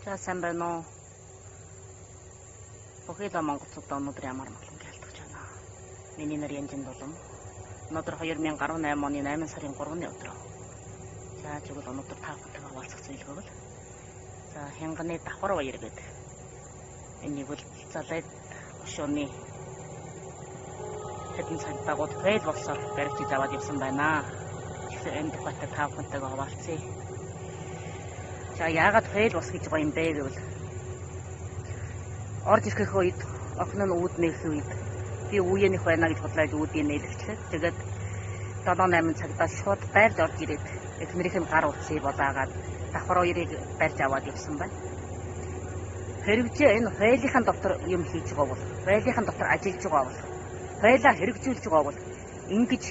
За сайн байна уу? Бүхэл Монголчууд өнөөдөр ямар маглан гэлтэж байна. Миний нэр Янжин Дулам. Өнөөдөр 2018 оны 8 сарын 3-ны өдөр. За чигэл өнөөдөр та бүхэнд хаваалцах зүйлгөөл. За хянганы давхар баяр гэдэг. Энийг бол залаад өшөөний хэдэн цаг дагууд фейл болсоор баригчиж аваад явсан байна. Тэгэхээр энэ тухайд та бүхэнтэйгээ хаваалцъя. За яагаад фейл бос гэж байгаа юм бэ гэвэл орж ирэх үед охин нь үүд нэх үед би үеийнх байна гэж бодлоо үүдийг нээлгчлээ. Тэгээд 7-8 цагтаа шууд байрж орж ирээд эхнэрийнх нь гар утсыг болаагаад давхар хоёрыг барьж аваад явсан байна. Хэрэгжээ энэ фейлийнхэн дотор юм хийж байгаа бол фейлийнхэн дотор ажиллаж байгаа бол фейлаа хэрэгжүүлж байгаа бол ингэж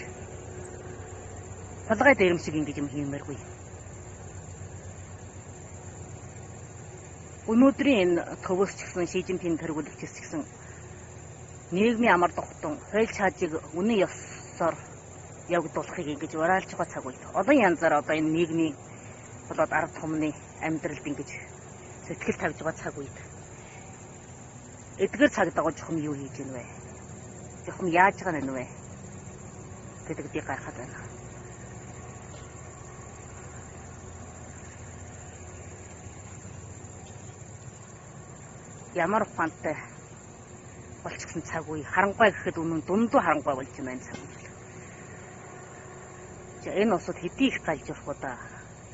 толгой дээрм шиг ингэж юм хиймээргүй. Өнөөдрийн энэ төвөөс ч гэсэн Ши Жинпин тэргүүлэгчээс ч гэсэн нийгмийн амар тухтун хууль чаажиг үнэн ёсоор явагдуулахыг ингэж ураалж байгаа цаг үед олон янзаар одоо энэ нийгмийн болоод ард түмний амьдралд ингэж сэтгэл тавьж байгаа цаг үед эдгээр цаг дагуу жоохон юу хийж гэнэ вэ? Жоохон яаж байгаа нэ вэ? гэдэг би гайхаад байна. Ямар ухаантай болчихсон цаг үе харангуй гэхэд үнэн дундуу харангуй болж байна энэ цаг үе. За энэ усад хэдий их галж явах удаа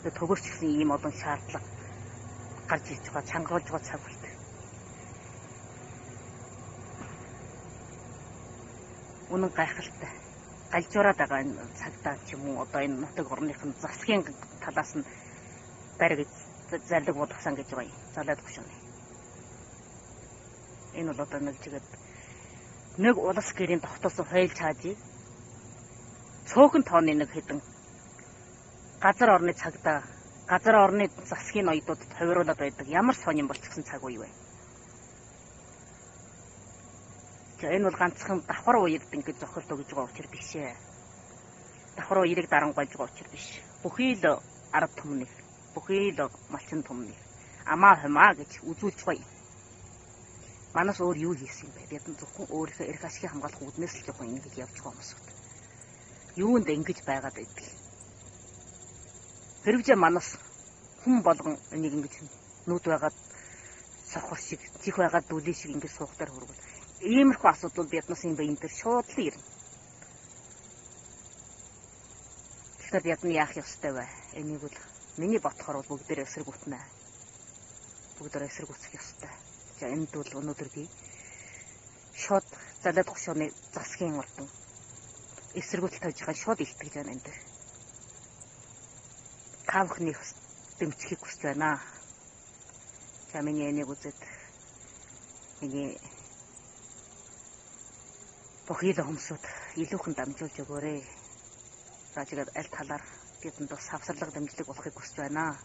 төгөрч гисэн ийм олон шаардлага гарч ирж байгаа чангаруулж байгаа цаг үед. Үнэн гайхалтай галжуураад байгаа энэ цагтаа ч юм уу одоо энэ нутаг орныхын засгийн талаас нь бариг зарлиг болгосон гэж байгаа юм. Залаад гүшүүнэ. Энэ бол одоо нэг улс гэрийн тогтоосон хууль чаажийг цөөхөн тооны нэг хэдэн газар орны цагдаа газар орны засгийн ноёдуудад хувируулаад байдаг ямар сонирн болчихсон цаг үе вэ? Энэ бол ганцхан давхар уярд ингэж зохиолт өгж байгаа учраас биш ээ. Давхар уярыг дарангуйлж байгаа учраас биш. Бүхий л ард түмнийг, бүхий л малчин түмнийг амаа хумаа гэж үзүүлж байгаа юм. Манаас өөр юу хийсэн юм бэ? Бид зөвхөн өөрийнхөө эрх ашигын хамгаалах үүднээс л жоохон ингэж явж байгаа хүмүүс үү? Юунд ингэж байгаад байдаг? Хэрэгжээ манаас хүн болгон энийг ингэж нүд байгаад сохор шиг, чих байгаад дүлий шиг ингэж суухтаар хүргэл. Иймэрхүү асуудал биднээс юм бэ энэ төр шууд л ирнэ. Тэгэхээр бид нь яах ёстой вэ? Энийг бол миний ботхоор бол бүгдээр эсэргүүтнэ. Бүгдээр эсэргүүцэх ёстой. За энд бол өнөөдөр би шууд залаад гушууны засгийн ордон эсэргүүцэл тавьж байгаа шууд илтгэж байна энэ. Кавхны дэмжихийг хүсэж байна. За миний энийг үзээд миний бүхий л хүмүүсд илүүхэн дамжуулж өгөөрэй. За тэгээд аль талаар бидэнд бас савсарлага дэмжлэг болохыг хүсэж байна.